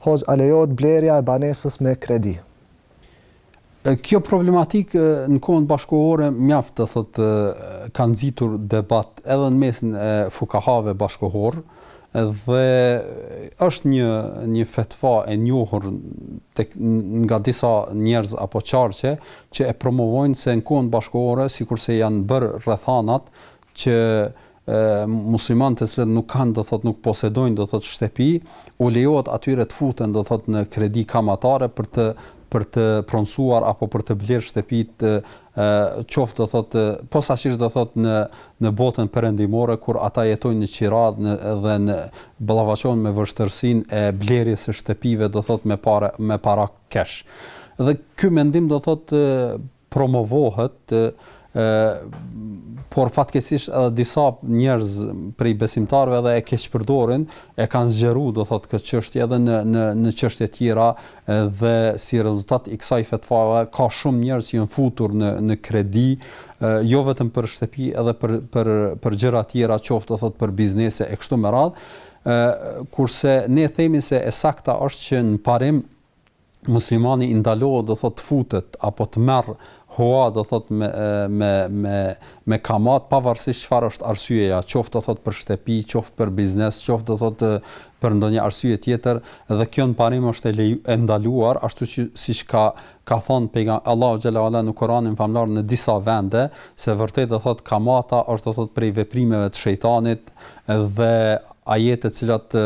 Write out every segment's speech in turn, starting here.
Hoxh, a lejohet blerja e banesës me kredi? Kjo problematikë në kohën bashkëkohore mjaft të thotë ka nxitur debat edhe në mesin e fukahave bashkëkohor dhe është një fetva e njohur nga disa njerëz apo qarqe që e promovojnë se në kohën bashkëkohore sikurse janë bërë rrethanat që muslimanët të cilët nuk kanë, do thotë nuk posedojnë, do thotë shtëpi, u lejohet atyre të futen, do thotë në kredi kamatare për të pronësuar apo për të blerë shtëpitë qoftë, do thotë posaçërisht, do thotë në botën perëndimore kur ata jetojnë në qirat dhe në ballafaqohen me vështirësinë e blerjes së shtëpive, do thotë me para cash. Dhe ky mendim, do thotë promovohet por fatkeqësisht edhe disa njerëz prej besimtarëve edhe e keqpërdorin, e kanë zgjeruar, do thotë këtë çështje edhe në çështje tjera dhe si rezultat i kësaj fetvave ka shumë njerëz që janë futur në kredi, jo vetëm për shtëpi, edhe për gjëra tjera, qoftë do thotë për biznese e kështu me radhë, kurse ne themi se e sakta është që në parim muslimani i ndalohet, do thotë futet apo të merr hua, do thotë me kamat, pavarësisht çfarë është arsyeja, qoftë do thotë për shtëpi, qoftë për biznes, qoftë do thotë për ndonjë arsye tjetër, dhe kjo në parim është e ndaluar, ashtu që siç ka thënë pejgamberi Allahu xhalla ualla në Kur'anin famlar në disa vende, se vërtet do thotë kamata është, do thotë prej veprimeve të shejtanit dhe ajete të cilat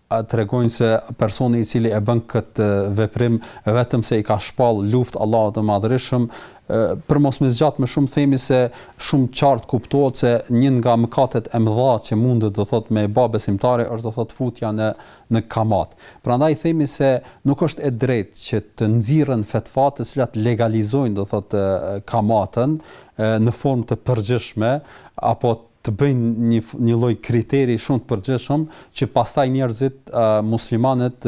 tregojnë se personi i cili e bën këtë veprim vetëm se i ka shpall luftë Allahut të Madhërisëm, për mos më zgjat më shumë themi se shumë qartë kuptohet se një nga mëkatet e mëdha që mundet, do thotë me bë besimtari është, do thotë futja në kamat. Prandaj themi se nuk është e drejtë që të nxirren fetva të cilat legalizojnë, do thotë kamatën në formë të përgjithshme apo të bëjnë një lloj kriteri shumë të përgjithshëm që pastaj njerëzit muslimanët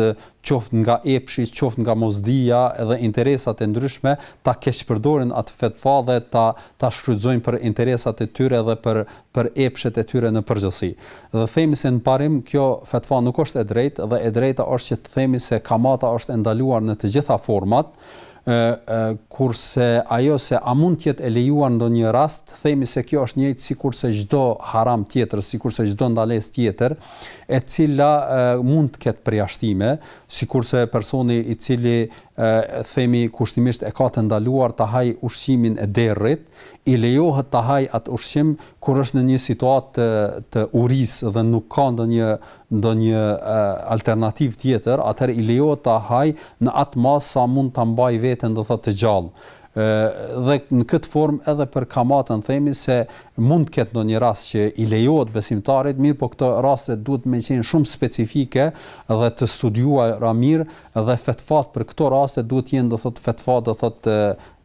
qoftë nga epshi, qoftë nga mosdia edhe interesat e ndryshme ta keqpërdorin atë fetva dhe ta shfrytëzojnë për interesat e tyre dhe për epshet e tyre në përgjithësi. Dhe themi se në parim kjo fetva nuk është e drejtë dhe e drejta është që të themi se kamata është e ndaluar në të gjitha format. Kurse ajo se a mund të jetë e lejuar ndonjë rast, themi se kjo është njëjtë sikurse çdo haram tjetër, sikurse çdo ndalesë tjetër, e cila mund të ketë përjashtime, sikurse personi i cili themi kushtimisht e ka të ndaluar ta haj ushqimin e derrit, i lejohet ta haj atë ushqim kur është në një situatë të urisë dhe nuk ka ndonjë alternativë tjetër, atëherë i lejohet ta haj në atë masë sa mund ta mbaj veten, do thotë të gjallë. Dhe në këtë formë edhe për kamatën themi se mund të ketë ndonjë rast që i lejohet besimtarit, mirë po këto raste duhet me qenë shumë specifike dhe të studiuara mirë, dhe fetvat për këto raste duhet jenë, do thotë fetva, do thotë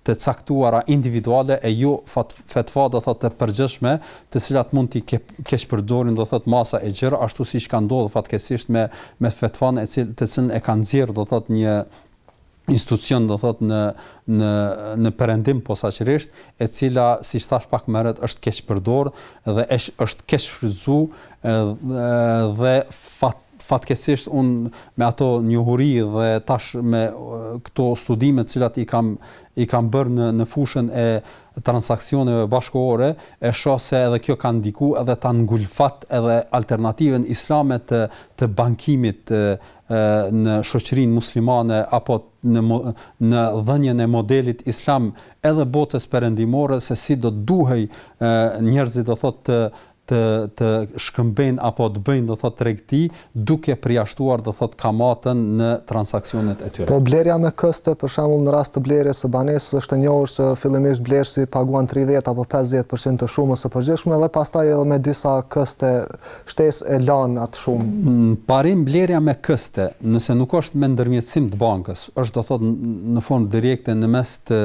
të caktuara individuale e jo fetva, do thotë të përgjithshme, të cilat mund t'i keqpërdorin, do thotë masa e gjerë, ashtu siç ka ndodhur fatkeqësisht me fetvan të cilën e kanë nxjerrë, do thotë një institucion, do thotë në perëndim posaçërisht, e cila siç thash pak më herët është keqpërdor dhe është keqfrytzuar dhe fatkeqësisht unë me ato njohuri dhe tash me këto studime të cilat i kam bërë në fushën e transaksioneve bashkëkohore, e shoh se edhe kjo ka ndikuar edhe ta ngulfat edhe alternativën islame të bankimit në shoqërinë muslimane apo në dhënien e modelit islam edhe botës perëndimore, se si do duhej njerëzit, do thotë të shkëmbejnë apo të bëjnë, do thotë tregti, duke përjashtuar, do thotë kamatën në transaksionet e tyre. Po blerja me këste, për shembull në rast të blerjes së banesës është e njohur se fillimisht blerësi paguan 30 apo 50% të shumës së përgjithshme dhe pastaj edhe me disa këste shtesë e lan atë shumë. Në parim blerja me këste, nëse nuk është me ndërmjetësim të bankës, është, do thotë në formë direkte në mes të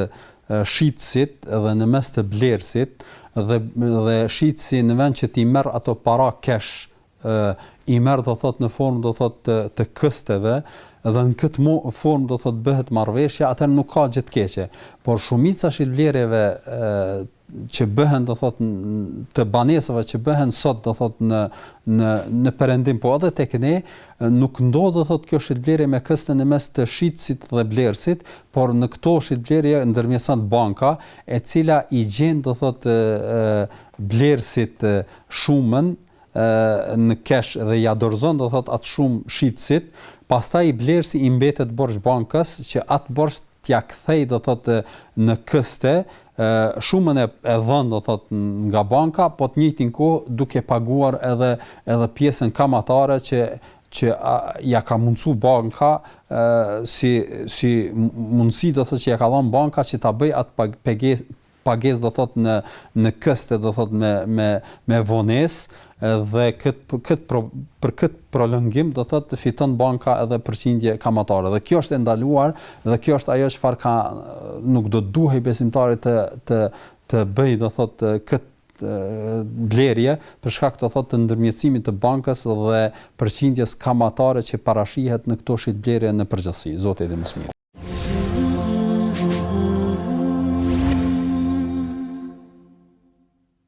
shitësit dhe në mes të blerësit, dhe shitësi në vend që ti merr ato para cash, i merr, do thotë në formë, do thotë të kësteve, dhe në këtë formë, do thotë bëhet marrëveshja, atëherë nuk ka gjë të keqe. Por shumica shitblerjeve që bëhen do thot të banesave që bëhen sot do thot në perëndim, po edhe tek ne nuk ndodh do thot kjo shitblerje me këstën e mes të shitësit dhe blerësit, por në këto shitblerje ndërmjetëson banka, e cila i gjen do thot blerësit shumën në kesh dhe ja dorëzon do thot atë shumë shitësit, pastaj blerësi i mbetet borxh bankës që atë borxh t'ja kthej do thot në këste, shumën e dhënë do thot nga banka, po të njëjtin kohë duke paguar edhe pjesën kamatare që ja ka mundsu banka si mundësi do thot që ja ka dhënë banka që ta bëj atë pagesë do thot në këste do thot me vonesë, dhe për këtë prolongim do thot fiton banka edhe përqindje kamatare, dhe kjo është e ndaluar, dhe kjo është ajo çfarë nuk do duhej besimtarit të bëj do thot këtë blerje për shkak të thot të ndërmjetësimit të bankës dhe përqindjes kamatare që parashihet në këto shitblerje në përgjithësi. Zoti i dhe mësimi.